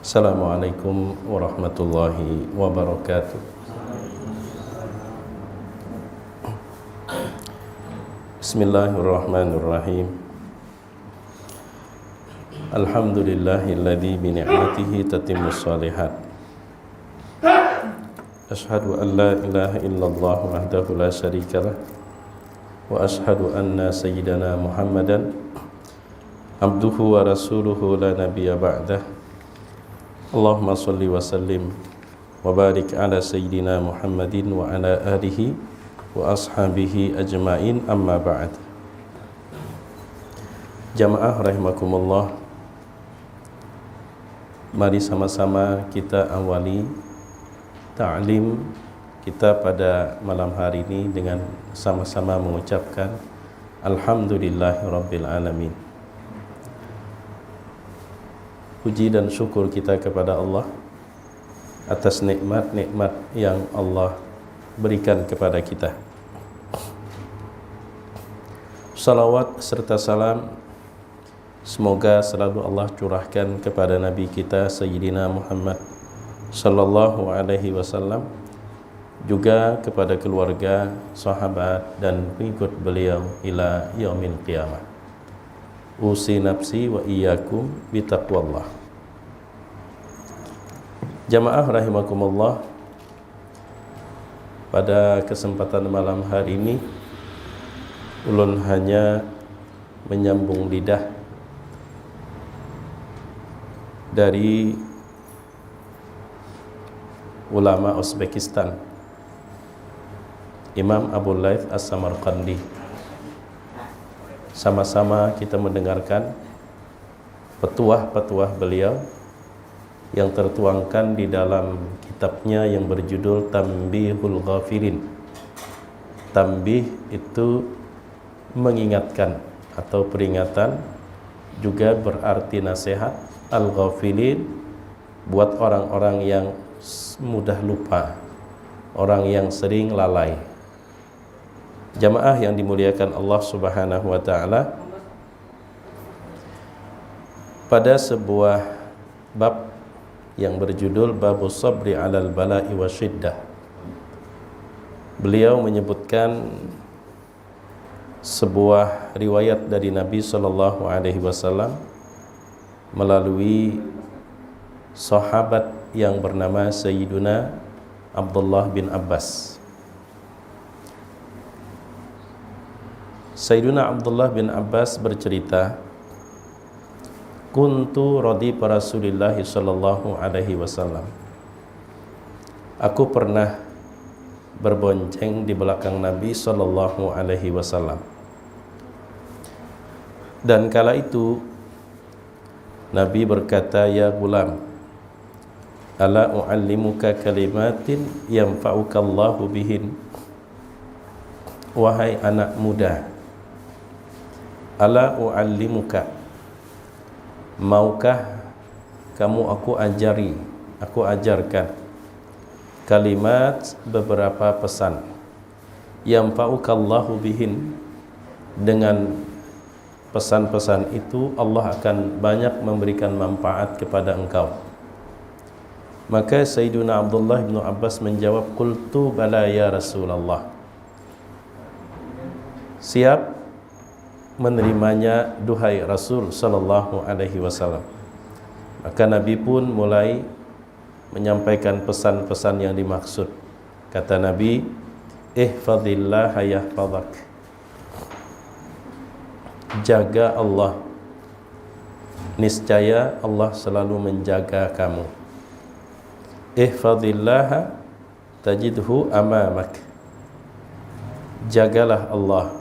Assalamualaikum warahmatullahi wabarakatuh. Bismillahirrahmanirrahim. Alhamdulillahilladzi bi ni'matihi tatimmus shalihat. Asyhadu an la ilaha illallah wahdahu la syarikalah wa asyhadu anna sayyidana Muhammadan abduhu wa rasuluhu la nabiyya ba'dah. Allahumma salli wa sallim wa barik ala sayyidina Muhammadin wa ala alihi wa ashabihi ajmain, amma ba'd. Jamaah rahimakumullah, mari sama-sama kita awali ta'lim kita pada malam hari ini dengan sama-sama mengucapkan Alhamdulillahirabbil alamin. Puji dan syukur kita kepada Allah atas nikmat-nikmat yang Allah berikan kepada kita. Salawat serta salam semoga selalu Allah curahkan kepada Nabi kita Sayyidina Muhammad sallallahu alaihi wasallam, juga kepada keluarga, sahabat dan pengikut beliau ila yaumil qiyamah. Usi nafsi wa iyyakum bitaqwallah. Jamaah rahimakumullah, pada kesempatan malam hari ini ulun hanya menyambung lidah dari ulama Uzbekistan, Imam Abu Layth As-Samarqandi. Sama-sama kita mendengarkan petuah-petuah beliau yang tertuangkan di dalam kitabnya yang berjudul Tanbihul Ghafilin. Tanbih itu mengingatkan atau peringatan, juga berarti nasihat. Al-Ghafilin buat orang-orang yang mudah lupa, orang yang sering lalai. Jamaah yang dimuliakan Allah Subhanahu wa taala, pada sebuah bab yang berjudul Babus Sabri 'alal Bala'i Wasyiddah, beliau menyebutkan sebuah riwayat dari Nabi sallallahu alaihi wasallam melalui sahabat yang bernama Sayyiduna Abdullah bin Abbas. Sayyiduna Abdullah bin Abbas bercerita, kuntu radifa Rasulillah sallallahu alaihi wasallam. Aku pernah berbonceng di belakang Nabi sallallahu alaihi wasallam. Dan kala itu Nabi berkata, ya gulam, ala u'allimuka kalimatin yanfa'ukallahu bihin. Wahai anak muda, ala u'allimuka, maukah kamu aku ajarkan kalimat, beberapa pesan, yanfa'ukallahu bihin, dengan pesan-pesan itu Allah akan banyak memberikan manfaat kepada engkau. Maka Sayyiduna Abdullah bin Abbas menjawab, qultu bala ya Rasulullah, siap menerimanya duhai Rasul sallallahu alaihi wasallam. Maka Nabi pun mulai menyampaikan pesan-pesan yang dimaksud. Kata Nabi, ihfazillah yahfazak, jaga Allah, niscaya Allah selalu menjaga kamu. Ihfazillah tajidhu amamak, jagalah Allah,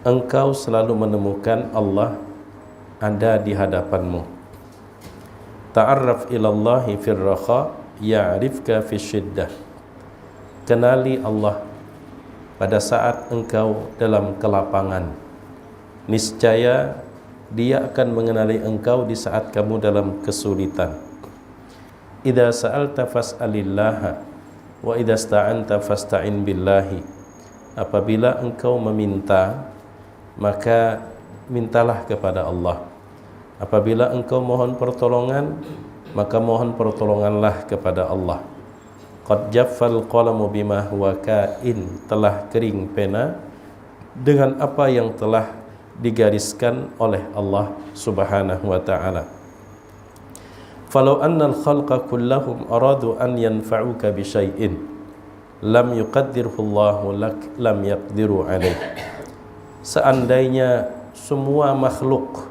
engkau selalu menemukan Allah ada di hadapanmu. Ta'arraf ilallahi fir raha ya'rifka fisyiddah, kenali Allah pada saat engkau dalam kelapangan, niscaya Dia akan mengenali engkau di saat kamu dalam kesulitan. Idza sa'alta fas'alillaha wa idza sta'anta fasta'in billahi, apabila engkau meminta maka mintalah kepada Allah. Apabila engkau mohon pertolongan, maka mohon pertolonganlah kepada Allah. Qad jaffal qalamu bima huwa kain, telah kering pena dengan apa yang telah digariskan oleh Allah Subhanahu wa taala. Falau annal khalqa kullahum aradu an yanfa'uka bi syai'in lam yuqaddirhu Allahu lak lam yaqdiru alaih. Seandainya semua makhluk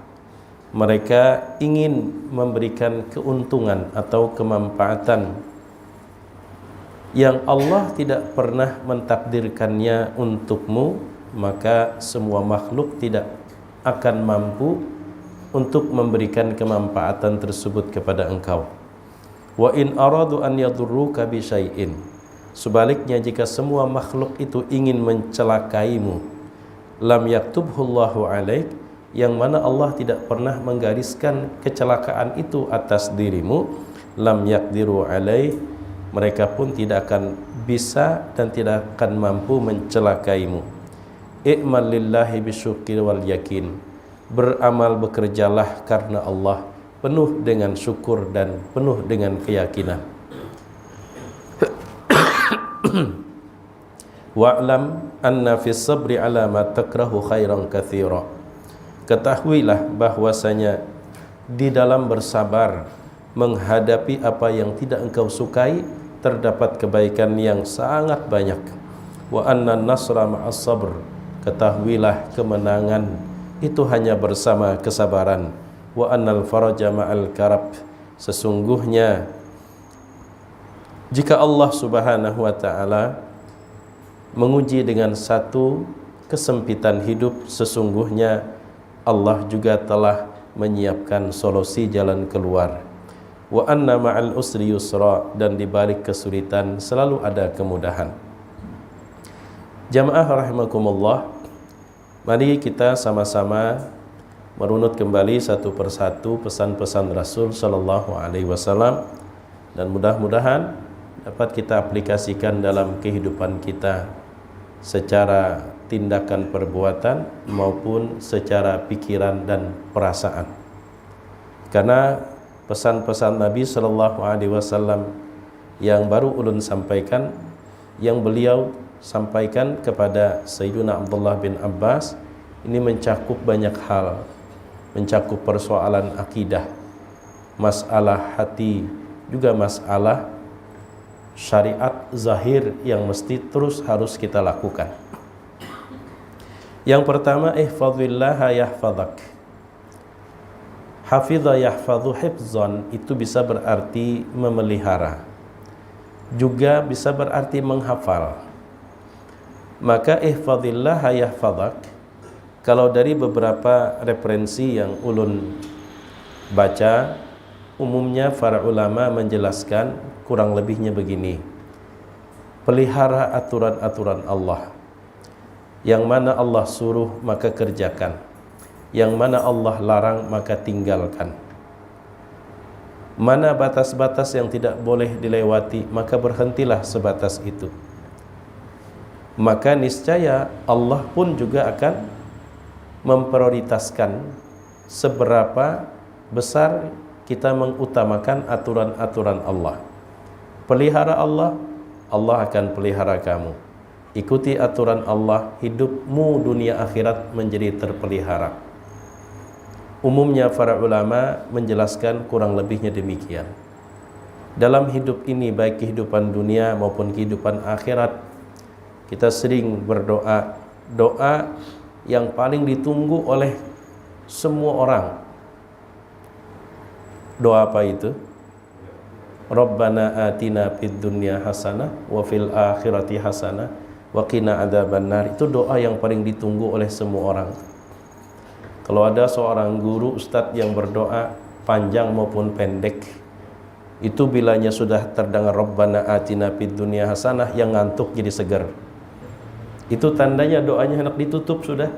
mereka ingin memberikan keuntungan atau kemanfaatan yang Allah tidak pernah mentakdirkannya untukmu, maka semua makhluk tidak akan mampu untuk memberikan kemanfaatan tersebut kepada engkau. Wa in aradu an yadurruka bi syai'in, sebaliknya jika semua makhluk itu ingin mencelakaimu, lam yaktubhullahu alaik, yang mana Allah tidak pernah menggariskan kecelakaan itu atas dirimu, lam yaqdiru alaih, mereka pun tidak akan bisa dan tidak akan mampu mencelakaimu. I'mal lillahi bisyukri wal yakin, beramal bekerjalah karena Allah penuh dengan syukur dan penuh dengan keyakinan. Wa'lam anna fis sabri ala ma takrahu khairan katsira, ketahuilah bahwasanya di dalam bersabar menghadapi apa yang tidak engkau sukai terdapat kebaikan yang sangat banyak. Wa anna nasra ma'as sabr, ketahuilah kemenangan itu hanya bersama kesabaran. Wa annal faraja ma'al karab, sesungguhnya jika Allah Subhanahu wa taala menguji dengan satu kesempitan hidup, sesungguhnya Allah juga telah menyiapkan solusi jalan keluar. Wa anna ma'al usri yusra, dan di balik kesulitan selalu ada kemudahan. Jamaah rahimakumullah, mari kita sama-sama merunut kembali satu persatu pesan-pesan Rasul sallallahu alaihi wasallam, dan mudah-mudahan dapat kita aplikasikan dalam kehidupan kita secara tindakan perbuatan maupun secara pikiran dan perasaan. Karena pesan-pesan Nabi sallallahu alaihi wasallam yang baru ulun sampaikan, yang beliau sampaikan kepada Sayyidina Abdullah bin Abbas, ini mencakup banyak hal, mencakup persoalan akidah, masalah hati, juga masalah syariat zahir yang mesti terus harus kita lakukan. Yang pertama, ihfazillaha yahfazak. Hafidha yahfadhu hifzan, itu bisa berarti memelihara, juga bisa berarti menghafal. Maka ihfazillaha yahfazak, kalau dari beberapa referensi yang ulun baca, umumnya para ulama menjelaskan kurang lebihnya begini: pelihara aturan-aturan Allah. Yang mana Allah suruh maka kerjakan, yang mana Allah larang maka tinggalkan. Mana batas-batas yang tidak boleh dilewati, maka berhentilah sebatas itu. Maka niscaya Allah pun juga akan memprioritaskan seberapa besar kita mengutamakan aturan-aturan Allah. Pelihara Allah, Allah akan pelihara kamu. Ikuti aturan Allah, hidupmu dunia akhirat menjadi terpelihara. Umumnya para ulama menjelaskan kurang lebihnya demikian. Dalam hidup ini, baik kehidupan dunia maupun kehidupan akhirat, kita sering berdoa, doa yang paling ditunggu oleh semua orang. Doa apa itu? Rabbana atina fid dunya hasanah wa fil akhirati hasanah wa qina adzabannar. Itu doa yang paling ditunggu oleh semua orang. Kalau ada seorang guru ustadz yang berdoa panjang maupun pendek, itu bilanya sudah terdengar Rabbana atina fid dunya hasanah, yang ngantuk jadi segar. Itu tandanya doanya hendak ditutup sudah.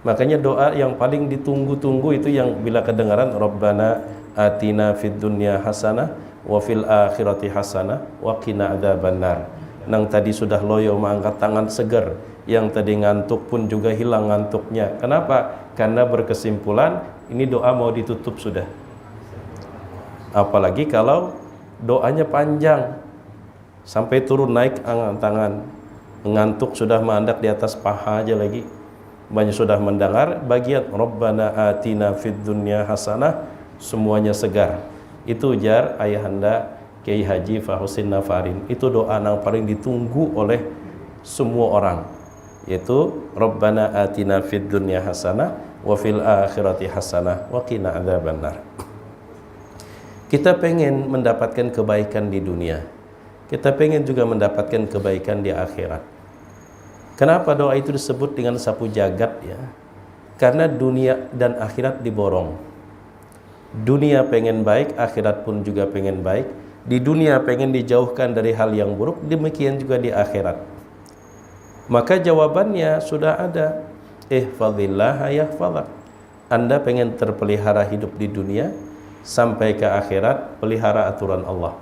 Makanya doa yang paling ditunggu-tunggu itu yang bila kedengaran Rabbana atina fid dunya hasanah wa fil akhirati hasanah wa qina adzabannar. Nang tadi sudah loyo mengangkat tangan segar, yang tadi ngantuk pun juga hilang ngantuknya. Kenapa? Karena berkesimpulan ini doa mau ditutup sudah. Apalagi kalau doanya panjang sampai turun naik angkat tangan, mengantuk sudah mendadak di atas paha aja lagi. Banyak sudah mendengar bagian Rabbana atina fid dunya hasanah, semuanya segar. Itu ujar ayahanda Kiai Haji Fahusin Nafarin. Itu doa yang paling ditunggu oleh semua orang, yaitu Rabbana atina fid dunya hasanah wa fil akhirati hasanah wa qina adzabannar. Kita pengen mendapatkan kebaikan di dunia, kita pengen juga mendapatkan kebaikan di akhirat. Kenapa doa itu disebut dengan sapu jagat ya? Karena dunia dan akhirat diborong. Dunia pengen baik, akhirat pun juga pengen baik. Di dunia pengen dijauhkan dari hal yang buruk, demikian juga di akhirat. Maka jawabannya sudah ada. Ihfazillah yahfazak. Anda pengen terpelihara hidup di dunia, sampai ke akhirat, pelihara aturan Allah.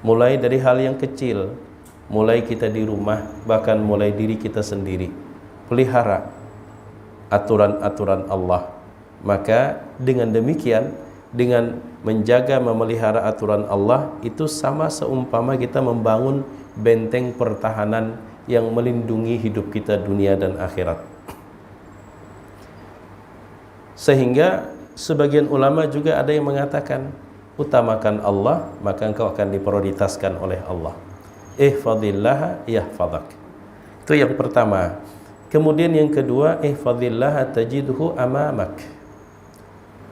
Mulai dari hal yang kecil, mulai kita di rumah, bahkan mulai diri kita sendiri, pelihara aturan-aturan Allah. Maka dengan demikian, dengan menjaga memelihara aturan Allah, itu sama seumpama kita membangun benteng pertahanan yang melindungi hidup kita dunia dan akhirat. Sehingga sebagian ulama juga ada yang mengatakan, utamakan Allah, maka engkau akan diprioritaskan oleh Allah. Ihfazillah yahfazak. Itu yang pertama. Kemudian yang kedua, ihfazillah tajidhu amamak.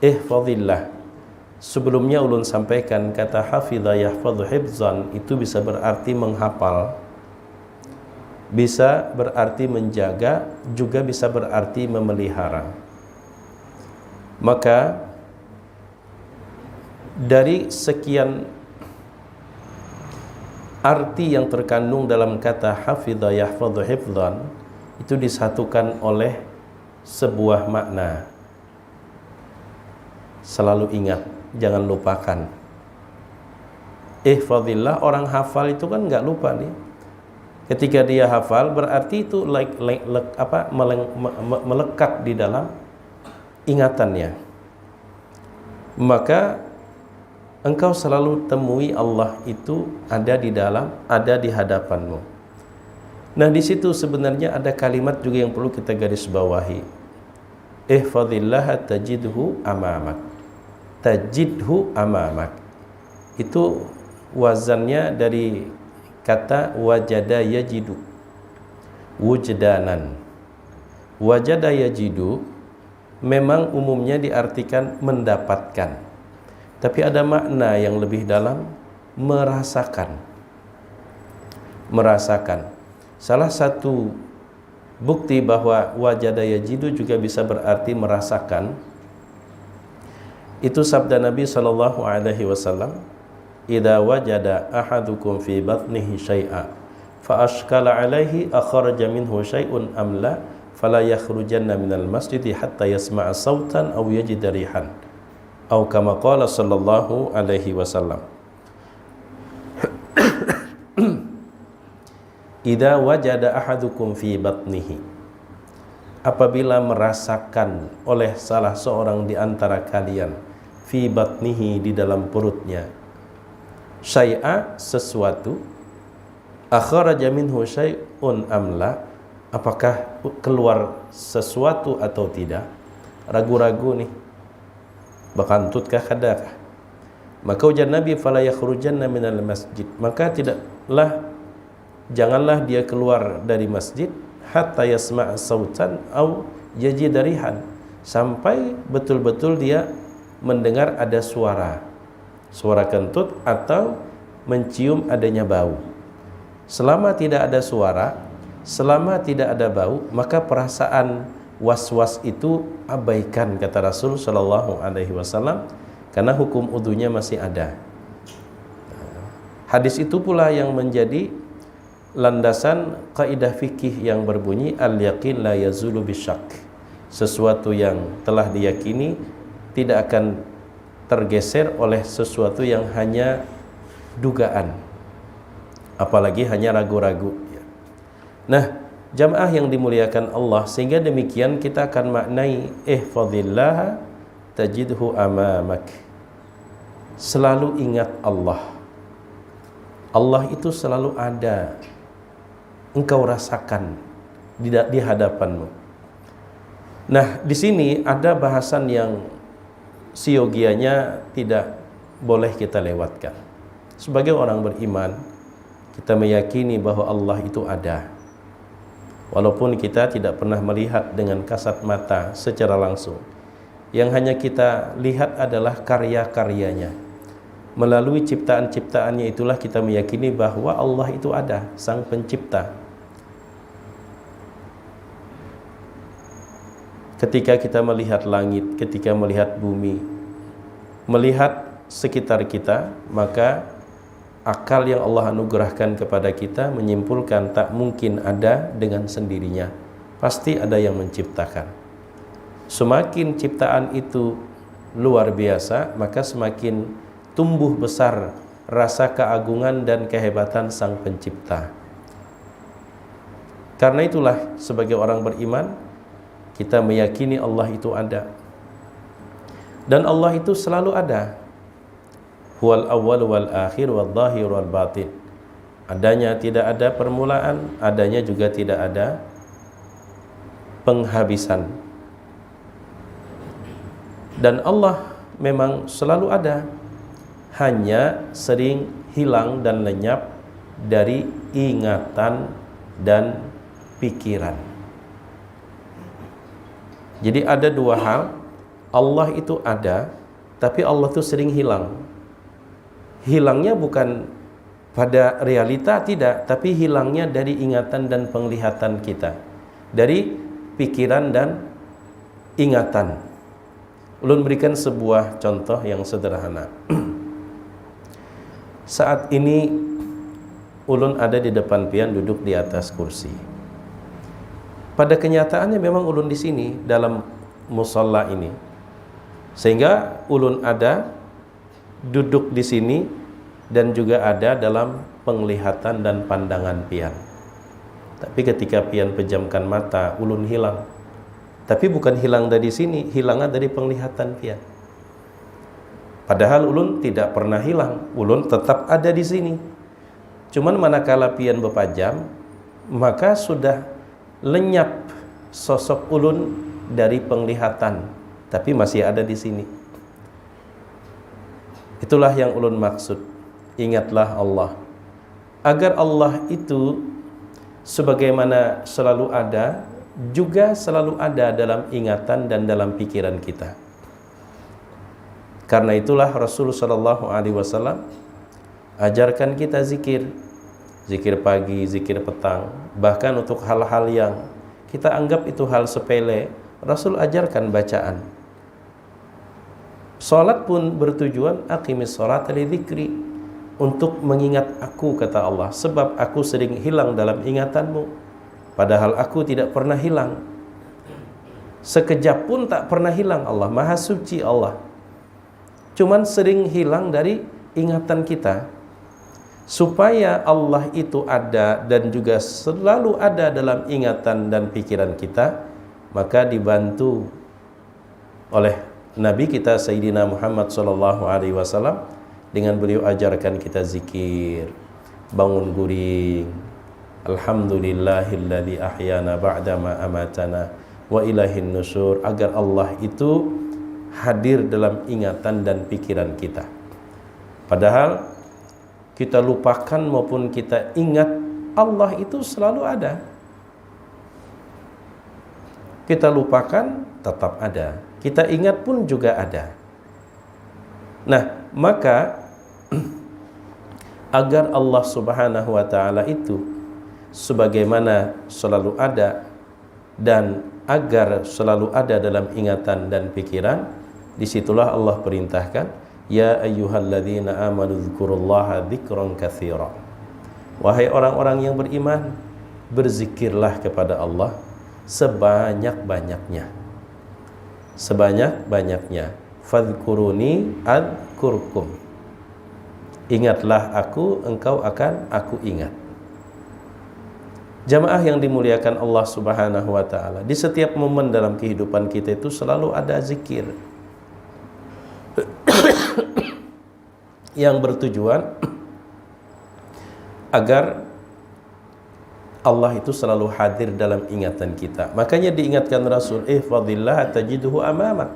Ihfazillah. Sebelumnya ulun sampaikan kata hafidha yahfadhu hifzan itu bisa berarti menghafal, bisa berarti menjaga, juga bisa berarti memelihara. Maka dari sekian arti yang terkandung dalam kata hafidha yahfadhu hifzan, itu disatukan oleh sebuah makna. Selalu ingat, jangan lupakan. Ihfazillah, orang hafal itu kan nggak lupa nih. Ketika dia hafal berarti itu melekat di dalam ingatannya. Maka engkau selalu temui Allah itu ada di hadapanmu. Nah, di situ sebenarnya ada kalimat juga yang perlu kita garis bawahi. Ihfazillah tajidhu amamak. Tajidhu amamak. Itu wazannya dari kata wajada yajidu, wujdanan. Wajada yajidu memang umumnya diartikan mendapatkan, tapi ada makna yang lebih dalam, merasakan. Merasakan. Salah satu bukti bahwa wajada yajidu juga bisa berarti merasakan, itu sabda Nabi SAW, idza wajada ahadukum fi batnihi syai'a fa ashkala alaihi akhraja minhu syai'un am la fala yakhrujanna minal masjidi hatta yasma'a sautan aw yajida rihan aw kama qala sallallahu alaihi wasallam. Idza wajada ahadukum fi batnihi, apabila merasakan oleh salah seorang di antara kalian, fi batnihi, di dalam perutnya, syai'a, sesuatu, akhraja minhu syai'un amla, apakah keluar sesuatu atau tidak, ragu-ragu nih, bakantutkah kadakah, maka ujar Nabi fala yakhrujanna minal masjid, maka janganlah dia keluar dari masjid hatta yasma' sautan au yajida rihan, sampai betul-betul dia mendengar ada suara kentut atau mencium adanya bau. Selama tidak ada suara, selama tidak ada bau, maka perasaan was-was itu abaikan, kata Rasul sallallahu alaihi wasallam, karena hukum wudunya masih ada. Hadis itu pula yang menjadi landasan kaidah fikih yang berbunyi al-yaqin la yazulu bisyak. Sesuatu yang telah diyakini tidak akan tergeser oleh sesuatu yang hanya dugaan, apalagi hanya ragu-ragu. Nah, jamaah yang dimuliakan Allah, sehingga demikian kita akan maknai ihfazillah tajidhu amamak. selalu ingat Allah. Allah itu selalu ada, engkau rasakan di hadapanmu. Nah, di sini ada bahasan yang siogianya tidak boleh kita lewatkan. Sebagai orang beriman, kita meyakini bahwa Allah itu ada. Walaupun kita tidak pernah melihat dengan kasat mata secara langsung. Yang hanya kita lihat adalah karya-karyanya. Melalui ciptaan-ciptaannya itulah kita meyakini bahwa Allah itu ada, Sang Pencipta. Ketika kita melihat langit, ketika melihat bumi, melihat sekitar kita, maka akal yang Allah anugerahkan kepada kita menyimpulkan tak mungkin ada dengan sendirinya. Pasti ada yang menciptakan. Semakin ciptaan itu luar biasa, maka semakin tumbuh besar rasa keagungan dan kehebatan Sang Pencipta. Karena itulah sebagai orang beriman, kita meyakini Allah itu ada. Dan Allah itu selalu ada. Huwal awwal wal akhir wal zahir wal batin. Adanya tidak ada permulaan, adanya juga tidak ada penghabisan. Dan Allah memang selalu ada, hanya sering hilang dan lenyap dari ingatan dan pikiran. Jadi ada dua hal, Allah itu ada, tapi Allah itu sering hilang. Hilangnya bukan pada realita, tidak, tapi hilangnya dari ingatan dan penglihatan kita, dari pikiran dan ingatan. Ulun berikan sebuah contoh yang sederhana. Saat ini ulun ada di depan pian, duduk di atas kursi. Pada kenyataannya memang ulun di sini dalam musalla ini, sehingga ulun ada duduk di sini dan juga ada dalam penglihatan dan pandangan pian. Tapi ketika pian pejamkan mata, ulun hilang. Tapi bukan hilang dari sini, hilangnya dari penglihatan pian. Padahal ulun tidak pernah hilang, ulun tetap ada di sini. Cuman manakala pian berpajam, maka sudah lenyap sosok ulun dari penglihatan, tapi masih ada di sini. Itulah yang ulun maksud. Ingatlah Allah. Agar Allah itu sebagaimana selalu ada, juga selalu ada dalam ingatan dan dalam pikiran kita. Karena itulah Rasulullah SAW ajarkan kita zikir. Zikir pagi, zikir petang, bahkan untuk hal-hal yang kita anggap itu hal sepele, Rasul ajarkan bacaan. Salat pun bertujuan aqimis salata li dzikri, untuk mengingat aku, kata Allah, sebab aku sering hilang dalam ingatanmu, padahal aku tidak pernah hilang. Sekejap pun tak pernah hilang Allah, Maha Suci Allah. Cuman sering hilang dari ingatan kita. Supaya Allah itu ada dan juga selalu ada dalam ingatan dan pikiran kita, maka dibantu oleh Nabi kita Sayyidina Muhammad SAW, dengan beliau ajarkan kita zikir, bangun guring, alhamdulillahilladzi ahyana ba'dama amatana wa ilahin nusur, agar Allah itu hadir dalam ingatan dan pikiran kita. Padahal kita lupakan maupun kita ingat, Allah itu selalu ada. Kita lupakan, tetap ada. Kita ingat pun juga ada. Nah, maka agar Allah Subhanahu wa ta'ala itu sebagaimana selalu ada dan agar selalu ada dalam ingatan dan pikiran, disitulah Allah perintahkan, ya ayyuhalladzina amanu dzkurullaha dzikran katsira. Wahai orang-orang yang beriman, berzikirlah kepada Allah sebanyak-banyaknya. Sebanyak-banyaknya. Fadhkuruni adzkurkum. Ingatlah aku, engkau akan aku ingat. Jamaah yang dimuliakan Allah Subhanahu wa ta'ala, di setiap momen dalam kehidupan kita itu selalu ada zikir. yang bertujuan agar Allah itu selalu hadir dalam ingatan kita. Makanya diingatkan Rasul, ihfadillah tajidhu amamak.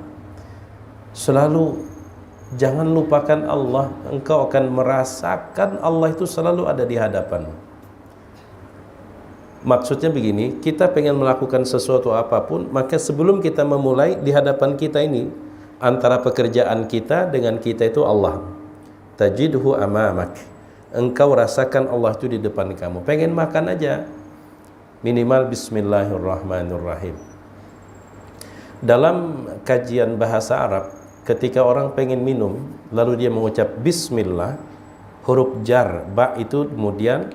Selalu jangan lupakan Allah, engkau akan merasakan Allah itu selalu ada di hadapan. Maksudnya begini, kita pengen melakukan sesuatu apapun, maka sebelum kita memulai, di hadapan kita ini, antara pekerjaan kita dengan kita itu Allah. Tajidhu amamak. Engkau rasakan Allah itu di depan kamu. Pengen makan aja, minimal bismillahirrahmanirrahim. Dalam kajian bahasa Arab, ketika orang pengen minum, lalu dia mengucap bismillah, huruf jar, ba itu kemudian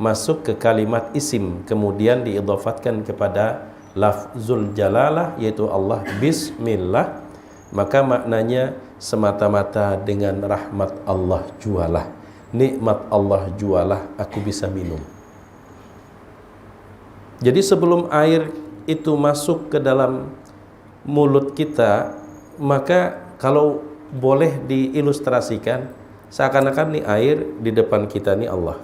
masuk ke kalimat isim, kemudian diidhafatkan kepada lafzul jalalah, yaitu Allah, bismillah, maka maknanya semata-mata dengan rahmat Allah jualah, nikmat Allah jualah, aku bisa minum. Jadi sebelum air itu masuk ke dalam mulut kita, maka kalau boleh diilustrasikan, seakan-akan nih air di depan kita nih Allah.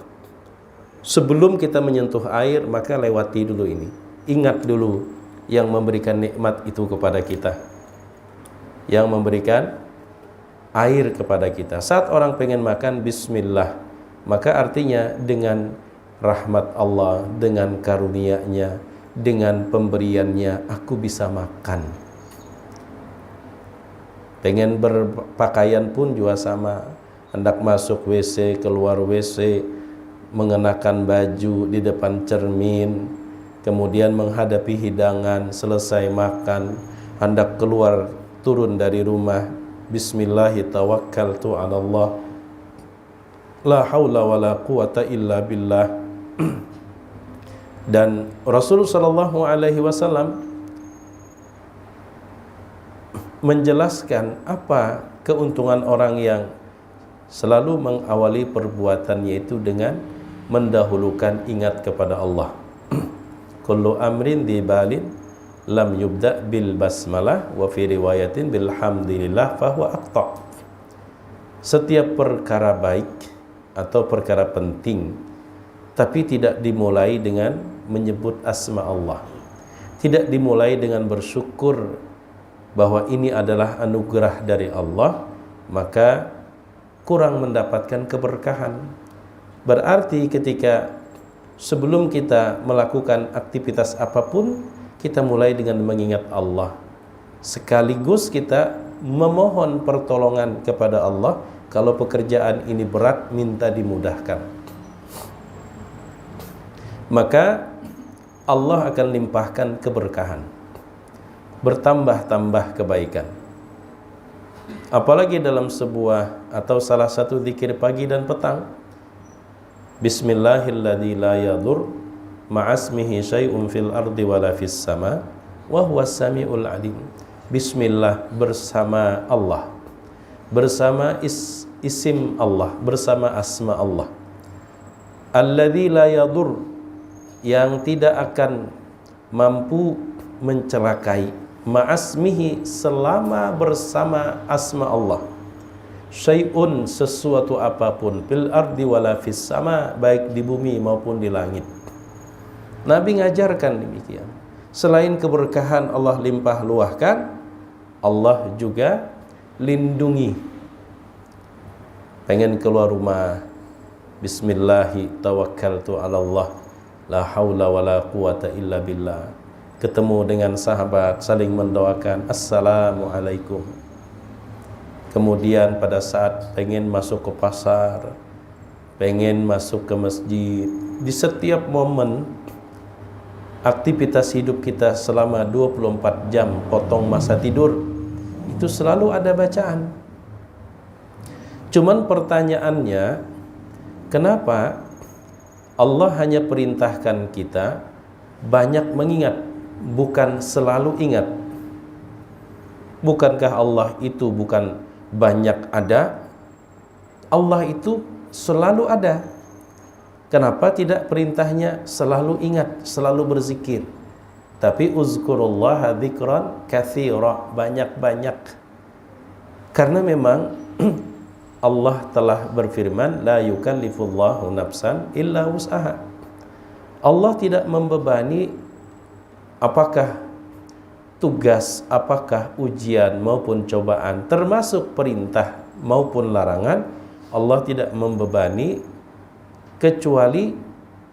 Sebelum kita menyentuh air, maka lewati dulu ini. Ingat dulu yang memberikan nikmat itu kepada kita, yang memberikan air kepada kita. Saat orang pengen makan, bismillah, maka artinya dengan rahmat Allah, dengan karunia-Nya, dengan pemberiannya, aku bisa makan. Pengen berpakaian pun juga sama. Hendak masuk WC, keluar WC, mengenakan baju di depan cermin, kemudian menghadapi hidangan, selesai makan, hendak keluar turun dari rumah, bismillahi tawakkaltu 'ala Allah, la haula wala quwata illa billah. Dan Rasulullah sallallahu alaihi wasallam menjelaskan apa keuntungan orang yang selalu mengawali perbuatannya itu dengan mendahulukan ingat kepada Allah. Kullu amrin dibalin lam yubda bil basmalah wa fi riwayatin bilhamdilillah fahuwa aqta. Setiap perkara baik atau perkara penting tapi tidak dimulai dengan menyebut asma Allah, tidak dimulai dengan bersyukur bahwa ini adalah anugerah dari Allah, maka kurang mendapatkan keberkahan. Berarti ketika sebelum kita melakukan aktivitas apapun, kita mulai dengan mengingat Allah, sekaligus kita memohon pertolongan kepada Allah. Kalau pekerjaan ini berat, minta dimudahkan, maka Allah akan limpahkan keberkahan, bertambah-tambah kebaikan. Apalagi dalam sebuah atau salah satu zikir pagi dan petang, bismillahilladzi la yadur ma'asmihi syai'un fil ardi wala fis sama wa huwas samiul alim. Bismillah, bersama Allah, bersama isim Allah, bersama asma Allah. Alladzi la yadur, yang tidak akan mampu mencelakai, ma'asmihi, selama bersama asma Allah, syai'un, sesuatu apapun, fil ardi wala fis sama, baik di bumi maupun di langit. Nabi ngajarkan demikian. Selain keberkahan Allah limpah luahkan, Allah juga lindungi. Pengen keluar rumah, bismillahi tawakkaltu 'ala Allah, la haula wala quwata illa billah. Ketemu dengan sahabat, saling mendoakan assalamualaikum. Kemudian pada saat pengen masuk ke pasar, pengen masuk ke masjid, di setiap momen aktivitas hidup kita selama 24 jam, potong masa tidur, itu selalu ada bacaan. Cuman pertanyaannya, kenapa Allah hanya perintahkan kita banyak mengingat, bukan selalu ingat? Bukankah Allah itu bukan banyak ada? Allah itu selalu ada. Kenapa tidak perintahnya selalu ingat, selalu berzikir? Tapi uzkurullaha dzikran katsira, banyak-banyak. Karena memang Allah telah berfirman, la yukallifullahu nafsan illa wus'aha. Allah tidak membebani apakah tugas, apakah ujian maupun cobaan, termasuk perintah maupun larangan. Allah tidak membebani kecuali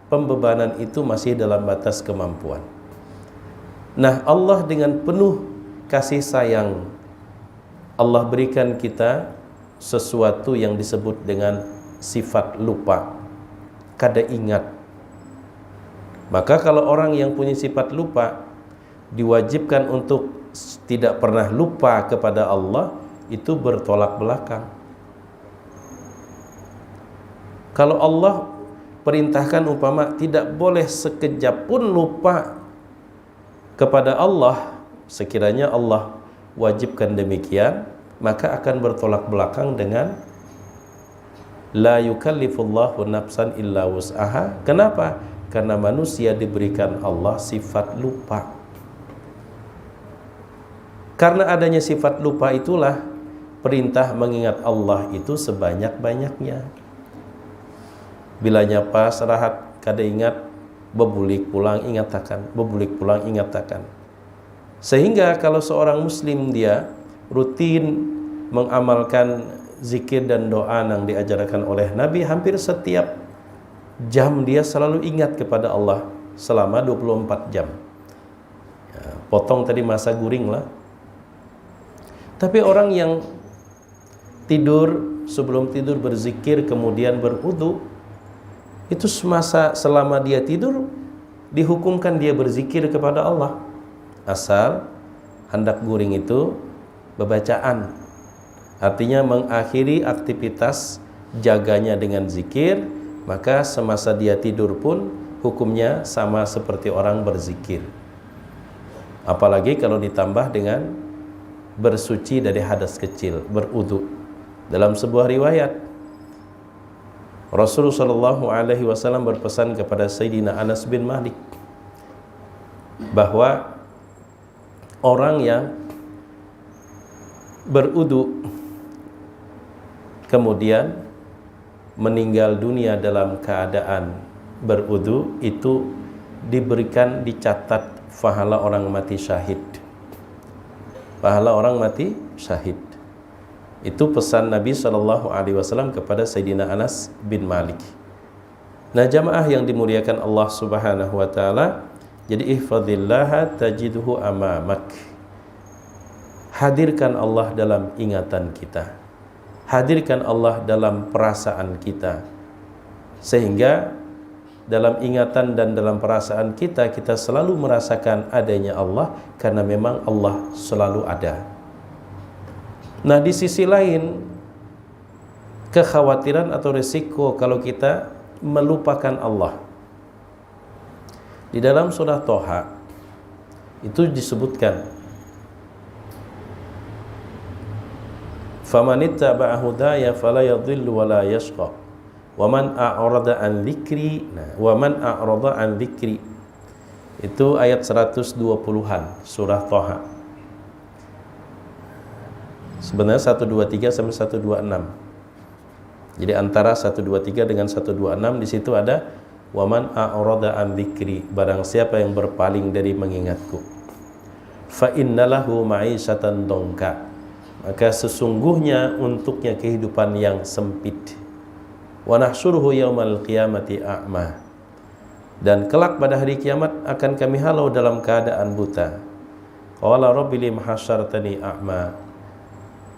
pembebanan itu masih dalam batas kemampuan. Nah, Allah dengan penuh kasih sayang, Allah berikan kita sesuatu yang disebut dengan sifat lupa, kada ingat. Maka kalau orang yang punya sifat lupa diwajibkan untuk tidak pernah lupa kepada Allah, itu bertolak belakang. Kalau Allah perintahkan umpama tidak boleh sekejap pun lupa kepada Allah, sekiranya Allah wajibkan demikian, maka akan bertolak belakang dengan la yukallifullahu nafsan illa wus'aha. Kenapa? Karena manusia diberikan Allah sifat lupa. Karena adanya sifat lupa itulah perintah mengingat Allah itu sebanyak-banyaknya. Bila nyapa serahat kada ingat, bebulik pulang ingatakan, bebulik pulang ingatakan. Sehingga kalau seorang muslim dia rutin mengamalkan zikir dan doa yang diajarkan oleh Nabi, hampir setiap jam dia selalu ingat kepada Allah selama 24 jam. Ya, potong tadi masa guring lah. Tapi orang yang tidur, sebelum tidur berzikir kemudian berwudu, itu semasa selama dia tidur dihukumkan dia berzikir kepada Allah, asal hendak guring itu bebacaan, artinya mengakhiri aktivitas jaganya dengan zikir, maka semasa dia tidur pun hukumnya sama seperti orang berzikir. Apalagi kalau ditambah dengan bersuci dari hadas kecil, berwudu. Dalam sebuah riwayat Rasulullah SAW berpesan kepada Sayyidina Anas bin Malik bahwa orang yang berwudu kemudian meninggal dunia dalam keadaan berwudu itu diberikan, dicatat pahala orang mati syahid. Pahala orang mati syahid. Itu pesan Nabi SAW kepada Sayyidina Anas bin Malik. Nah, jamaah yang dimuliakan Allah Subhanahu wa taala, jadi ihfazillaha tajidhu amamak. Hadirkan Allah dalam ingatan kita. Hadirkan Allah dalam perasaan kita. Sehingga dalam ingatan dan dalam perasaan kita, kita selalu merasakan adanya Allah, karena memang Allah selalu ada. Nah, di sisi lain, kekhawatiran atau risiko kalau kita melupakan Allah. Di dalam surah Toha itu disebutkan, famanittaba'a hudaya fala yadhillu wa la yashqa wa man a'rada an dzikri. Nah, wa man a'rada an dzikri itu ayat 120-an surah Toha. Sebenarnya 123 sampai 126. Jadi antara 123 dengan 126 di situ ada waman a'rada an dzikri, barang siapa yang berpaling dari mengingatku, fa innalahu ma'isyatan dongka, maka sesungguhnya untuknya kehidupan yang sempit. Wa nahsyuruhu yaumal qiyamati a'ma, dan kelak pada hari kiamat akan kami halau dalam keadaan buta. Qala rabbi lim hasyartani a'ma,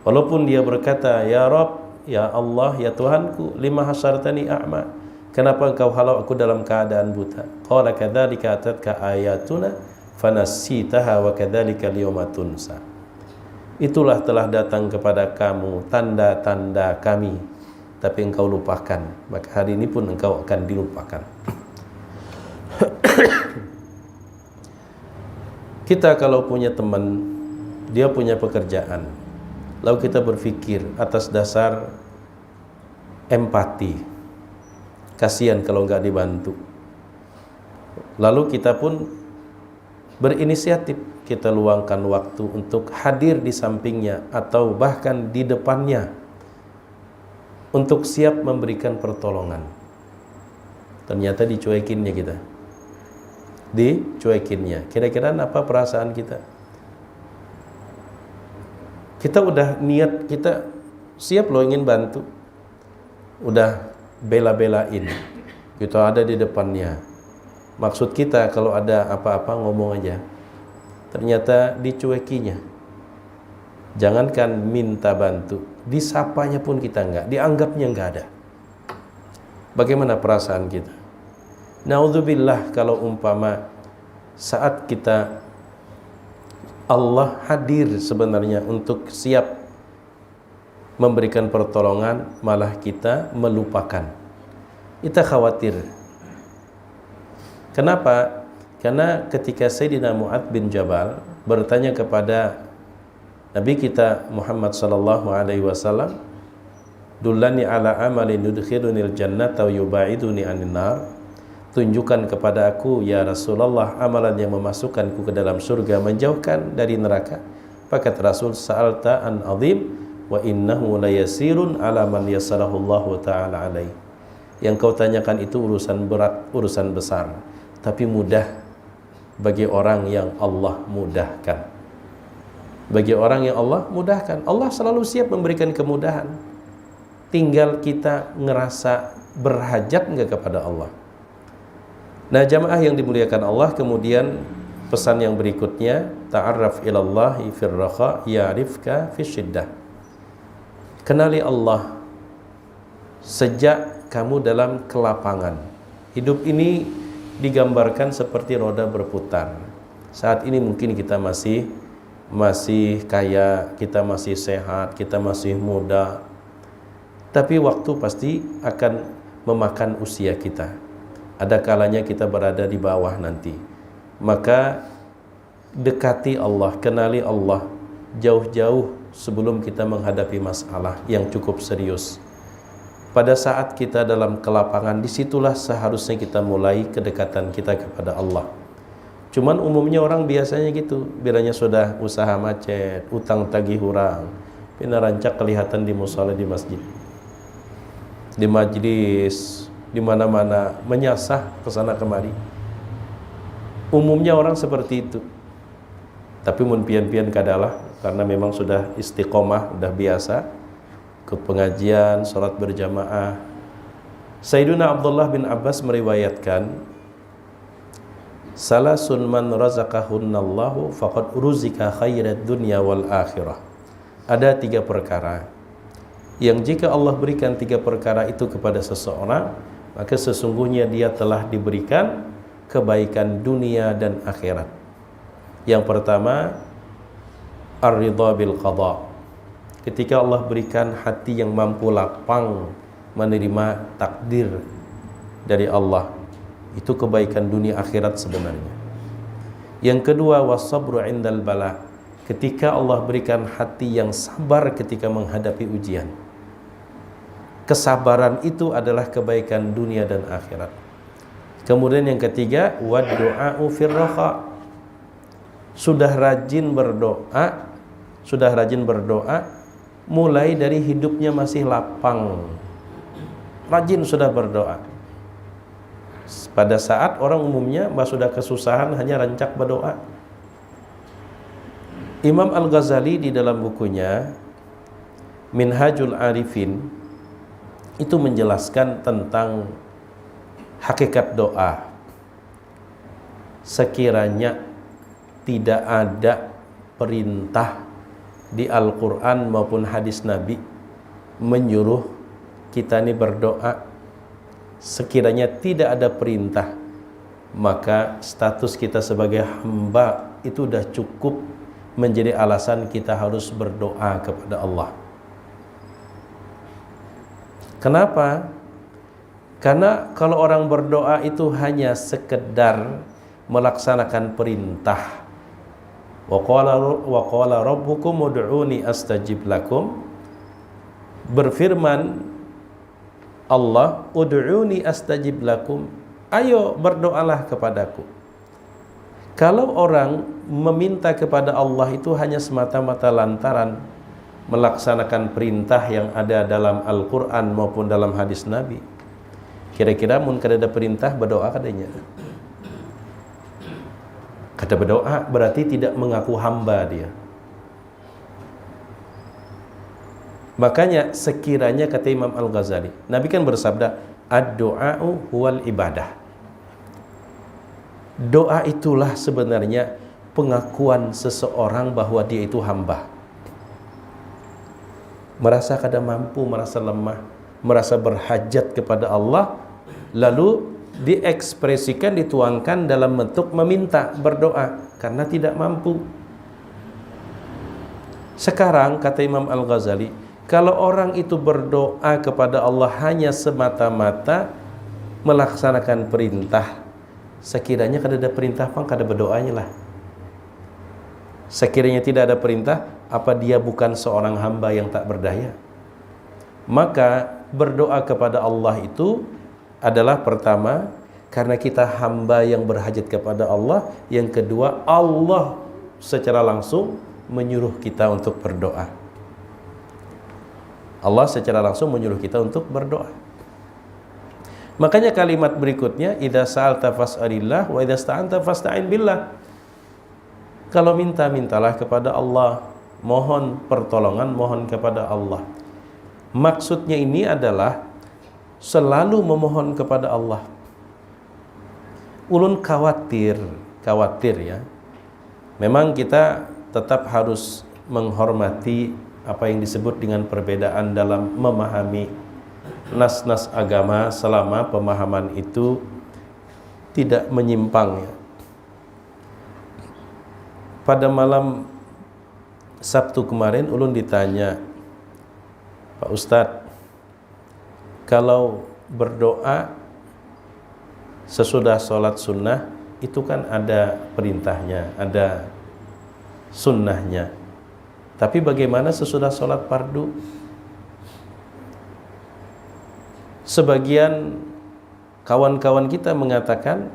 walaupun dia berkata, ya Rabb, ya Allah, ya Tuhanku, lima hasyartani a'ma, kenapa engkau halau aku dalam keadaan buta? Qala kadzalika atatka ayatuna fanassitaha wa kadzalika al-yawma tunsa. Itulah telah datang kepada kamu tanda-tanda kami, tapi engkau lupakan, maka hari ini pun engkau akan dilupakan. Kita kalau punya teman, dia punya pekerjaan, lalu kita berpikir atas dasar empati, kasihan kalau nggak dibantu, lalu kita pun berinisiatif, kita luangkan waktu untuk hadir di sampingnya atau bahkan di depannya, untuk siap memberikan pertolongan. Ternyata dicuekinnya kita. Dicuekinnya. Kira-kira apa perasaan kita? Kita udah niat, kita siap loh ingin bantu. Udah bela-belain. Kita ada di depannya. Maksud kita kalau ada apa-apa ngomong aja. Ternyata dicuekinya. Jangankan minta bantu, disapanya pun kita enggak, dianggapnya enggak ada. Bagaimana perasaan kita? Naudzubillah kalau umpama saat kita Allah hadir sebenarnya untuk siap memberikan pertolongan, malah kita melupakan. Kita khawatir. Kenapa? Karena ketika Sayyidina Mu'adz bin Jabal bertanya kepada Nabi kita Muhammad sallallahu alaihi wasallam, "Dullani ala amalin yudkhilunil jannata wa yubaiduni anin nar." Tunjukkan kepada aku ya Rasulullah amalan yang memasukkanku ke dalam surga, menjauhkan dari neraka. Maka Rasul, "Sa'alta an azim wa innahu layasirun ala man yassarahu Allah taala alaihi." Yang kau tanyakan itu urusan berat, urusan besar, tapi mudah bagi orang yang Allah mudahkan. Bagi orang yang Allah mudahkan, Allah selalu siap memberikan kemudahan. Tinggal kita ngerasa berhajat enggak kepada Allah. Nah, jamaah yang dimuliakan Allah, kemudian pesan yang berikutnya, ta'arraf ilallahi fir raha ya'rifka fisyiddah. Kenali Allah sejak kamu dalam kelapangan. Hidup ini digambarkan seperti roda berputar. Saat ini mungkin kita masih kaya, kita masih sehat, kita masih muda. Tapi waktu pasti akan memakan usia kita. Ada kalanya kita berada di bawah nanti. Maka dekati Allah, kenali Allah jauh-jauh sebelum kita menghadapi masalah yang cukup serius. Pada saat kita dalam kelapangan, disitulah seharusnya kita mulai kedekatan kita kepada Allah. Cuman umumnya orang biasanya gitu, bilanya sudah usaha macet, utang tagih hurang, pina rancak kelihatan di musala, di masjid, di majlis, di mana-mana menyasah kesana kemari. Umumnya orang seperti itu. Tapi mun pian-pian kadalah, karena memang sudah istiqomah, sudah biasa ikut pengajian, sholat berjamaah. Sayyiduna Abdullah bin Abbas meriwayatkan, "Salasun man razaqahunnallahu faqad ruzika khairat dunya wal akhirah." Ada 3 perkara yang jika Allah berikan 3 perkara itu kepada seseorang, maka sesungguhnya dia telah diberikan kebaikan dunia dan akhirat. Yang pertama, ar-ridha bil qada. Ketika Allah berikan hati yang mampu lapang menerima takdir dari Allah, itu kebaikan dunia akhirat sebenarnya. Yang kedua, wasabru indal bala. Ketika Allah berikan hati yang sabar ketika menghadapi ujian. Kesabaran itu adalah kebaikan dunia dan akhirat. Kemudian yang ketiga, wadu'a'u firraha. Sudah rajin berdoa mulai dari hidupnya masih lapang. Rajin sudah berdoa. Pada saat orang umumnya sudah kesusahan hanya rancak berdoa. Imam Al-Ghazali di dalam bukunya Minhajul Arifin itu menjelaskan tentang hakikat doa. Sekiranya tidak ada perintah di Al-Quran maupun hadis Nabi menyuruh kita ini berdoa, sekiranya tidak ada perintah, maka status kita sebagai hamba itu sudah cukup menjadi alasan kita harus berdoa kepada Allah. Kenapa? Karena kalau orang berdoa itu hanya sekedar melaksanakan perintah. Wa qala rabbukum ud'uni astajib lakum. Berfirman Allah, ud'uni astajib lakum. Ayo berdoalah kepadaku. Kalau orang meminta kepada Allah itu hanya semata-mata lantaran melaksanakan perintah yang ada dalam Al-Quran maupun dalam hadis Nabi. Kira-kira mun kada ada perintah berdoa kadanya. Kata berdoa berarti tidak mengaku hamba dia. Makanya sekiranya kata Imam Al-Ghazali, Nabi kan bersabda, ad-du'a'u huwal ibadah. Doa itulah sebenarnya pengakuan seseorang bahwa dia itu hamba. Merasa kada mampu, merasa lemah, merasa berhajat kepada Allah, lalu diekspresikan, dituangkan dalam bentuk meminta, berdoa karena tidak mampu. Sekarang kata Imam Al-Ghazali, kalau orang itu berdoa kepada Allah hanya semata-mata melaksanakan perintah, sekiranya kada ada perintah pang kada berdoanya lah. Sekiranya tidak ada perintah, apa dia bukan seorang hamba yang tak berdaya? Maka berdoa kepada Allah itu adalah pertama karena kita hamba yang berhajat kepada Allah, yang kedua Allah secara langsung menyuruh kita untuk berdoa. Allah secara langsung menyuruh kita untuk berdoa. Makanya kalimat berikutnya, idza sa'alta fas'alillah wa idza sta'anta fasta'in billah. Kalau minta, mintalah kepada Allah. Mohon pertolongan, mohon kepada Allah. Maksudnya ini adalah selalu memohon kepada Allah. Ulun khawatir ya. Memang kita tetap harus menghormati apa yang disebut dengan perbedaan dalam memahami nas-nas agama selama pemahaman itu tidak menyimpang ya. Pada malam Sabtu kemarin ulun ditanya, Pak Ustadz, kalau berdoa sesudah sholat sunnah itu kan ada perintahnya, ada sunnahnya. Tapi bagaimana sesudah sholat fardu? Sebagian kawan-kawan kita mengatakan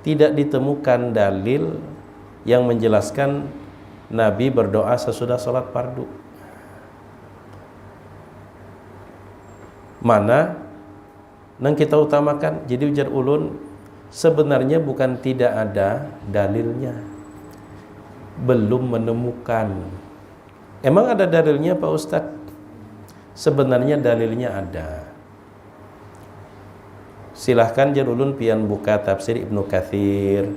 tidak ditemukan dalil yang menjelaskan Nabi berdoa sesudah sholat fardu. Mana yang kita utamakan? Jadi ujar ulun, sebenarnya bukan tidak ada dalilnya, belum menemukan. Emang ada dalilnya Pak Ustadz? Sebenarnya dalilnya ada. Silahkan jar ulun pian buka tafsir Ibnu Katsir,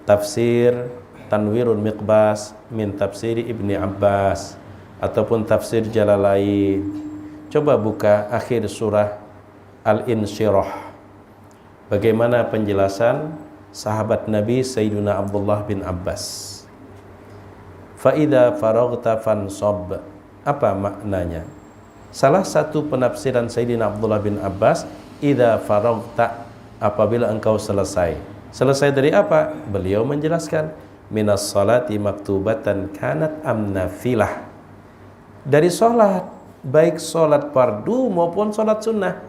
tafsir Tanwirul Miqbas min tafsir Ibni Abbas, ataupun tafsir Jalalain. Coba buka akhir surah Al-Insyirah. Bagaimana penjelasan sahabat Nabi Sayyidina Abdullah bin Abbas. Fa'idha faraghta fansab. Apa maknanya? Salah satu penafsiran Sayyidina Abdullah bin Abbas, idza faraghta, apabila engkau selesai. Selesai dari apa? Beliau menjelaskan, minas salati maktubatan kanat am nafilah. Dari salat, baik salat fardu maupun salat sunnah.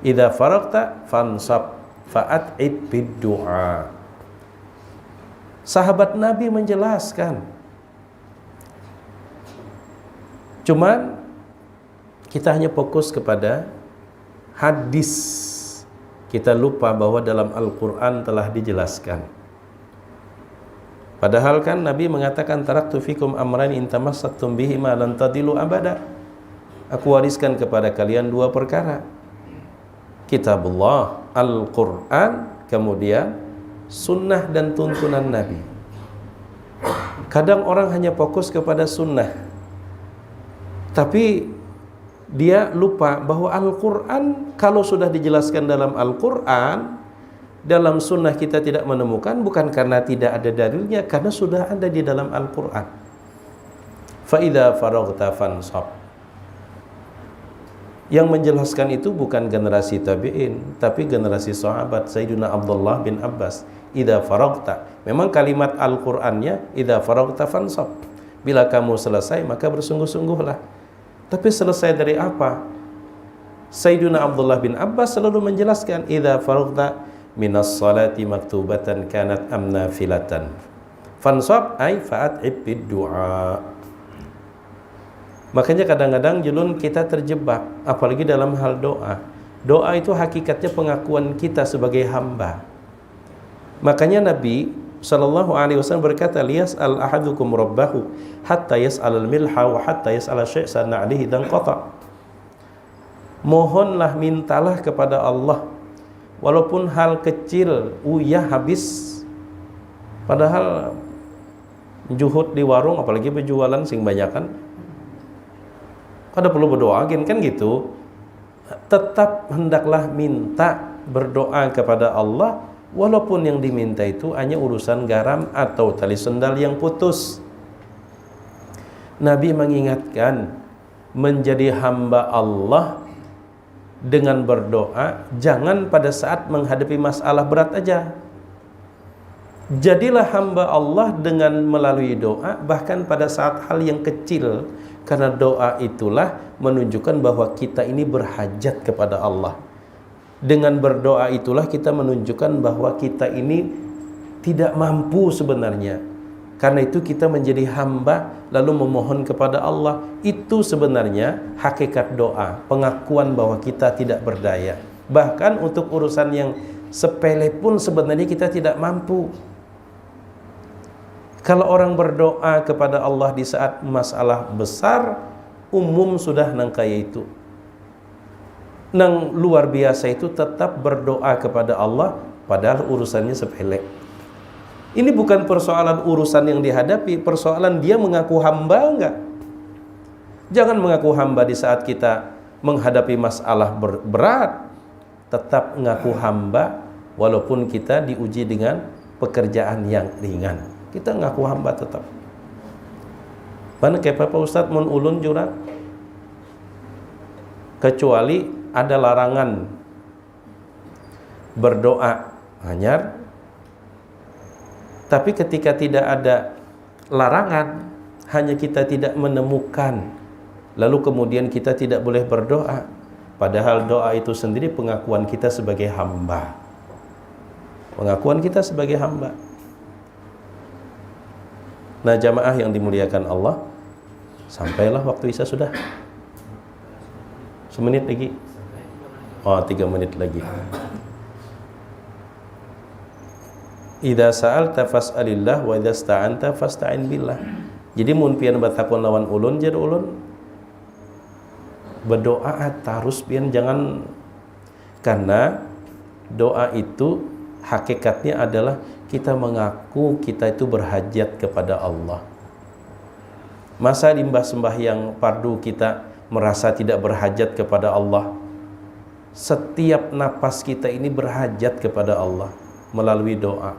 Idza faraghta fansab fa'at'ib bid-du'a. Sahabat Nabi menjelaskan. Cuman kita hanya fokus kepada hadis. Kita lupa bahwa dalam Al-Quran telah dijelaskan. Padahal kan Nabi mengatakan, taraktu fikum amran in tamassaktum bihi ma lan tadilu abada. Aku wariskan kepada kalian dua perkara. Kitabullah, Al-Quran, kemudian sunnah dan tuntunan Nabi. Kadang orang hanya fokus kepada sunnah, tapi dia lupa bahwa Al-Quran, kalau sudah dijelaskan dalam Al-Quran, dalam sunnah kita tidak menemukan, bukan karena tidak ada dalilnya, karena sudah ada di dalam Al-Quran. Fa'idha faraghta fansab. Yang menjelaskan itu bukan generasi tabi'in, tapi generasi sahabat Sayyidina Abdullah bin Abbas. Idza faraghta. Memang kalimat Al-Qur'annya idza faraghta fansab. Bila kamu selesai maka bersungguh-sungguhlah. Tapi selesai dari apa? Sayyidina Abdullah bin Abbas selalu menjelaskan, idza faraghta minas salati maktubatan kanat am nafilatan. Fansab ay fa'at'ib bid du'a. Makanya kadang-kadang julun kita terjebak, apalagi dalam hal doa. Doa itu hakikatnya pengakuan kita sebagai hamba. Makanya Nabi sallallahu alaihi wasallam berkata, liyas'al ahadukum rabbahu hatta yas'al al-milha wa hatta yas'al syai'san alaihi dan qata. Mohonlah, mintalah kepada Allah walaupun hal kecil uyah habis. Padahal juhud di warung apalagi berjualan sing banyakan kada perlu berdoa kan gitu. Tetap hendaklah minta, berdoa kepada Allah walaupun yang diminta itu hanya urusan garam atau tali sendal yang putus. Nabi mengingatkan, menjadi hamba Allah dengan berdoa jangan pada saat menghadapi masalah berat aja. Jadilah hamba Allah dengan melalui doa bahkan pada saat hal yang kecil, karena doa itulah menunjukkan bahwa kita ini berhajat kepada Allah. Dengan berdoa itulah kita menunjukkan bahwa kita ini tidak mampu sebenarnya. Karena itu kita menjadi hamba lalu memohon kepada Allah. Itu sebenarnya hakikat doa, pengakuan bahwa kita tidak berdaya. Bahkan untuk urusan yang sepele pun sebenarnya kita tidak mampu. Kalau orang berdoa kepada Allah di saat masalah besar, umum sudah nang kaya itu. Nang luar biasa itu tetap berdoa kepada Allah padahal urusannya sepele. Ini bukan persoalan urusan yang dihadapi, persoalan dia mengaku hamba enggak. Jangan mengaku hamba di saat kita menghadapi masalah berat. Tetap mengaku hamba walaupun kita diuji dengan pekerjaan yang ringan. Kita ngaku hamba tetap. Mana kayak Pak Ustadz mun ulun jurang? Kecuali ada larangan berdoa hanyar. Tapi ketika tidak ada larangan, hanya kita tidak menemukan, lalu kemudian kita tidak boleh berdoa. Padahal doa itu sendiri pengakuan kita sebagai hamba. Pengakuan kita sebagai hamba. Nah jamaah yang dimuliakan Allah, sampailah waktu isya sudah. Semenit lagi. Oh 3 menit lagi. Idza sa'alta fas'alillah wa idza sta'anta fasta'in billah. Jadi mun pian batakon lawan ulun jadi ulun berdoa terus pian jangan, karena doa itu hakikatnya adalah kita mengaku kita itu berhajat kepada Allah. Masa di sembahyang fardu kita merasa tidak berhajat kepada Allah? Setiap napas kita ini berhajat kepada Allah melalui doa.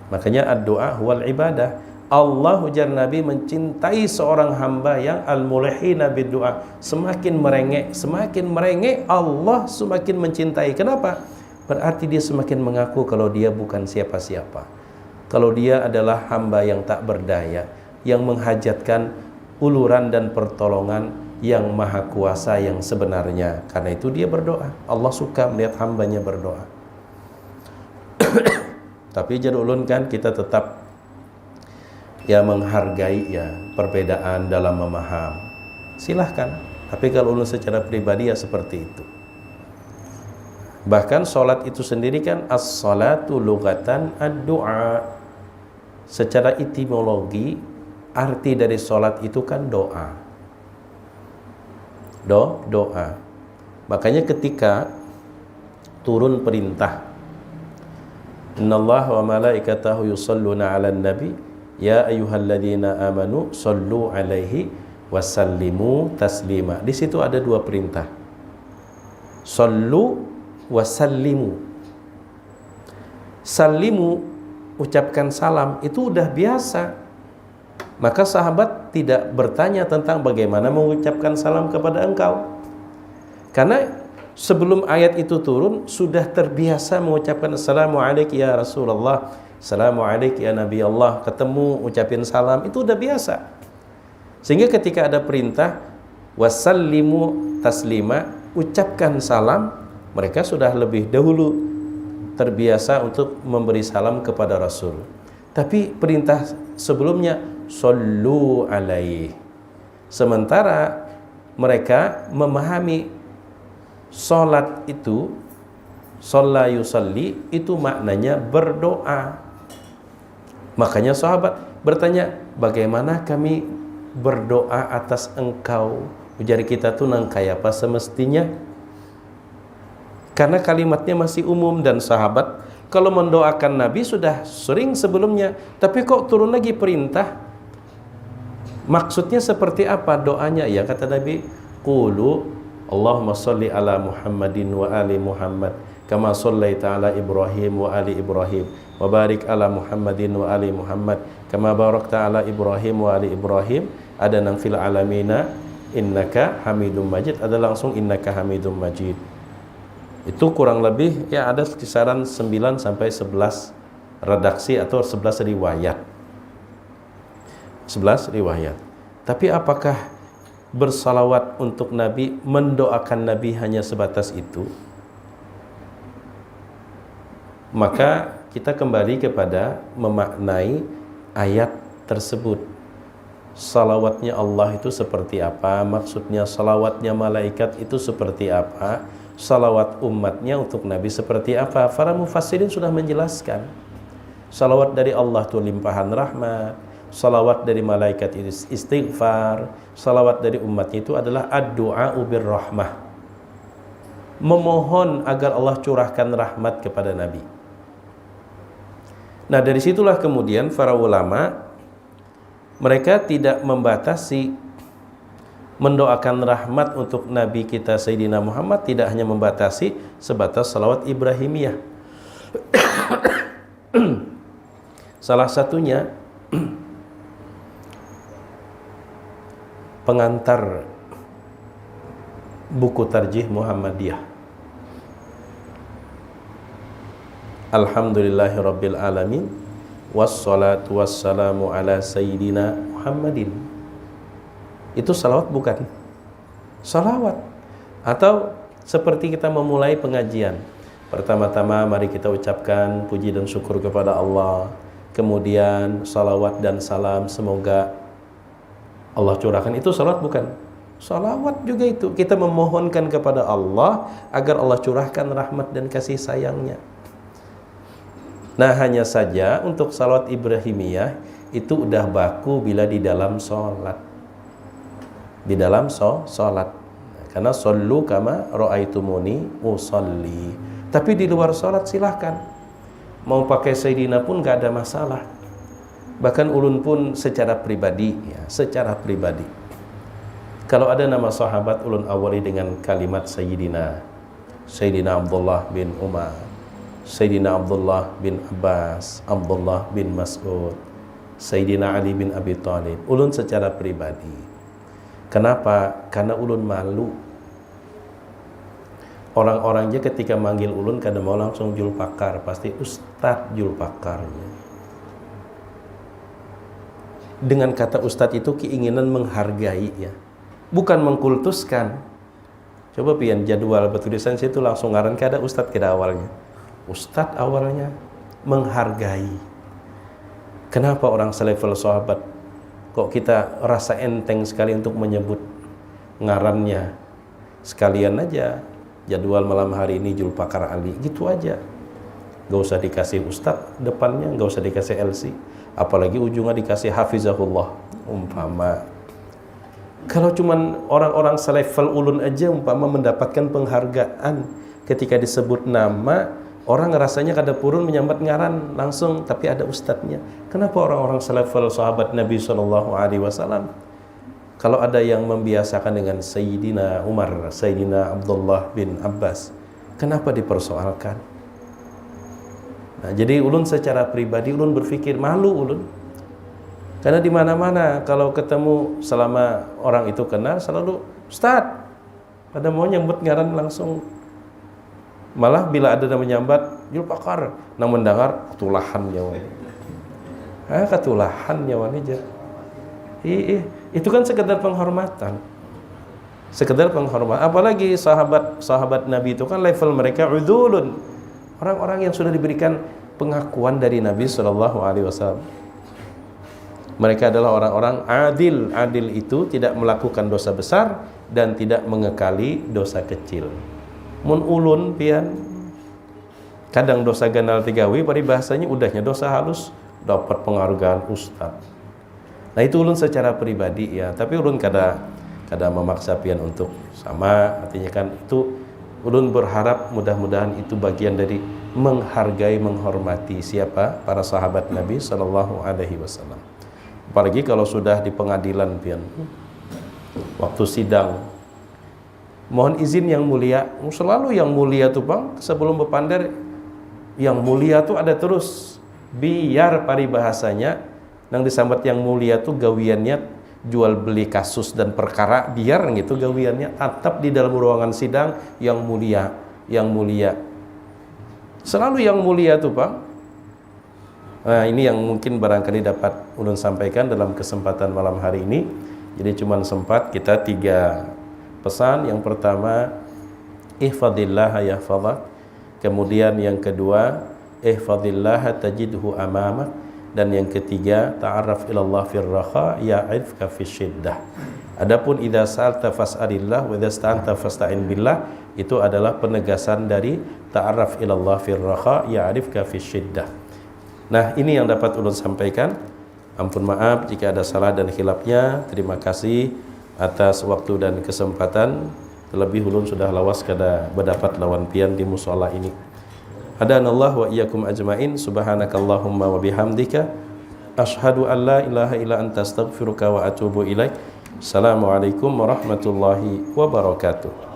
Makanya ad-doa huwal ibadah. Allah ujar Nabi mencintai seorang hamba yang al-mulhina bid-doa. Semakin merengek Allah semakin mencintai. Kenapa? Berarti dia semakin mengaku kalau dia bukan siapa-siapa. Kalau dia adalah hamba yang tak berdaya, yang menghajatkan uluran dan pertolongan yang maha kuasa yang sebenarnya. Karena itu dia berdoa. Allah suka melihat hambanya berdoa. Tapi jadi ulun kan kita tetap ya menghargai ya perbedaan dalam memaham. Silahkan. Tapi kalau ulun secara pribadi ya seperti itu. Bahkan sholat itu sendiri kan as-salatu lughatan ad-du'a. Secara etimologi arti dari sholat itu kan doa. Doa. Makanya ketika turun perintah Innallaha wa malaikatahu yusalluna 'alan nabi ya ayyuhalladzina amanu shallu 'alaihi wasallimu taslima. Di situ ada 2 perintah. Sallu wasallimu. Sallimu, ucapkan salam, itu udah biasa. Maka sahabat tidak bertanya tentang bagaimana mengucapkan salam kepada engkau, karena sebelum ayat itu turun sudah terbiasa mengucapkan assalamualaikum ya Rasulullah, assalamualaikum ya Nabi Allah. Ketemu ucapin salam itu udah biasa. Sehingga ketika ada perintah wasallimu taslima, ucapkan salam, mereka sudah lebih dahulu terbiasa untuk memberi salam kepada Rasul. Tapi perintah sebelumnya sallu alaihi, Sementara mereka memahami sholat itu, shalla yusalli, itu maknanya berdoa. Makanya sahabat bertanya, bagaimana kami berdoa atas engkau? Ujar kita tuh nang kayak apa semestinya? Karena kalimatnya masih umum, dan sahabat kalau mendoakan Nabi sudah sering sebelumnya, tapi kok turun lagi perintah? Maksudnya seperti apa doanya? Ya kata Nabi, qulu Allahumma sholli ala Muhammadin wa ali Muhammad kama shallaita ala Ibrahim wa ali Ibrahim wa barik ala Muhammadin wa ali Muhammad kama barakta ala Ibrahim wa ali Ibrahim. Ada nang fil alamina innaka Hamidum Majid, ada langsung innaka Hamidum Majid. Itu kurang lebih ya ada kisaran 9 sampai 11 redaksi atau 11 riwayat. 11 riwayat. Tapi apakah bersalawat untuk Nabi, mendoakan Nabi hanya sebatas itu? Maka kita kembali kepada memaknai ayat tersebut. Salawatnya Allah itu seperti apa? Maksudnya salawatnya malaikat itu seperti apa? Salawat umatnya untuk Nabi seperti apa? Para mufassirin sudah menjelaskan. Salawat dari Allah itu limpahan rahmat, salawat dari malaikat itu istighfar, salawat dari umatnya itu adalah ad-du'a birrahmah, memohon agar Allah curahkan rahmat kepada Nabi. Nah, dari situlah kemudian para ulama mereka tidak membatasi mendoakan rahmat untuk Nabi kita Sayyidina Muhammad, tidak hanya membatasi sebatas salawat Ibrahimiyah. Salah satunya pengantar buku Tarjih Muhammadiyah, Alhamdulillahirabbil alamin wassalatu wassalamu ala sayyidina Muhammadin. Itu salawat bukan? Salawat. Atau seperti kita memulai pengajian, pertama-tama mari kita ucapkan puji dan syukur kepada Allah, kemudian salawat dan salam semoga Allah curahkan. Itu salawat bukan? Salawat juga itu. Kita memohonkan kepada Allah agar Allah curahkan rahmat dan kasih sayangnya. Nah, hanya saja untuk salawat Ibrahimiyah itu udah baku bila di dalam sholat. Di dalam sholat. Karena shollu kama ra'aitumuni usolli. Tapi di luar sholat silahkan. Mau pakai Sayyidina pun gak ada masalah. Bahkan ulun pun secara pribadi, ya, secara pribadi, kalau ada nama sahabat, ulun awali dengan kalimat Sayyidina. Sayyidina Abdullah bin Umar, Sayyidina Abdullah bin Abbas, Abdullah bin Mas'ud, Sayyidina Ali bin Abi Thalib. Ulun secara pribadi. Kenapa? Karena ulun malu. Orang-orangnya ketika manggil ulun kadang mau langsung Julpakar, pasti Ustadz Julpakar. Dengan kata Ustadz itu keinginan menghargai, ya, bukan mengkultuskan. Coba pian jadwal bertulisan situ langsung ngaran kada Ustadz kada awalnya. Ustadz awalnya menghargai. Kenapa orang selevel sahabat kok kita rasa enteng sekali untuk menyebut ngarannya? Sekalian aja jadwal malam hari ini Julpakar Ali, gitu aja. Gak usah dikasih Ustadz depannya, gak usah dikasih LC, apalagi ujungnya dikasih Hafizahullah umpama. Kalau cuman orang-orang selevel ulun aja umpama mendapatkan penghargaan ketika disebut nama, orang rasanya kada purun menyambat ngaran langsung, tapi ada ustadznya. Kenapa orang-orang selevel sahabat Nabi SAW, kalau ada yang membiasakan dengan Sayyidina Umar, Sayyidina Abdullah bin Abbas, kenapa dipersoalkan? Nah, jadi ulun secara pribadi ulun berpikir malu ulun. Karena di mana-mana kalau ketemu selama orang itu kenal selalu Ustadz, pada mau nyambut ngaran langsung. Malah bila ada yang menyambat Julpakar, nang mendengar ketulahan nyawa. Ketulahan nyawa aja. Itu kan sekedar penghormatan. Sekedar penghormatan. Apalagi sahabat Nabi itu kan level mereka udulun. Orang-orang yang sudah diberikan pengakuan dari Nabi SAW. Mereka adalah orang-orang adil. Adil itu tidak melakukan dosa besar dan tidak mengekali dosa kecil. Mun ulun pian kadang dosa ganal tigawi paribahasanya udahnya dosa halus dapat penghargaan ustad. Nah itu ulun secara pribadi ya, tapi ulun kada memaksa pian untuk sama, artinya kan itu ulun berharap mudah-mudahan itu bagian dari menghargai, menghormati siapa? Para sahabat Nabi sallallahu alaihi wasallam. Apalagi kalau sudah di pengadilan pian, waktu sidang, mohon izin yang mulia, selalu yang mulia tuh bang, sebelum berpandar yang mulia tuh ada terus, biar paribahasanya nang disambat yang mulia tuh gawiannya jual beli kasus dan perkara, biar gitu gawiannya atap di dalam ruangan sidang yang mulia, yang mulia, selalu yang mulia tuh bang. Nah ini yang mungkin barangkali dapat ulun sampaikan dalam kesempatan malam hari ini. Jadi cuman sempat kita 3 pesan. Yang pertama, ihfadillah yahfadhak. Kemudian yang kedua, ihfadillah tajidhu amamak. Dan yang ketiga, ta'arraf ilallah fir raha ya'rifka fisyiddah. Adapun idza sa'alta fas'alillah wa idza sta'anta fasta'in billah, itu adalah penegasan dari ta'arraf ilallah fir raha ya'rifka fisyiddah. Nah, ini yang dapat ulun sampaikan. Ampun maaf jika ada salah dan khilafnya. Terima kasih atas waktu dan kesempatan. Terlebih ulun sudah lawas kada berdapat lawan pian di mushola ini. Hadanallah wa iyyakum ajmain. Subhanakallahumma wa bihamdika asyhadu an la ilaha illa anta astaghfiruka wa atubu ilaik. Assalamualaikum warahmatullahi wabarakatuh.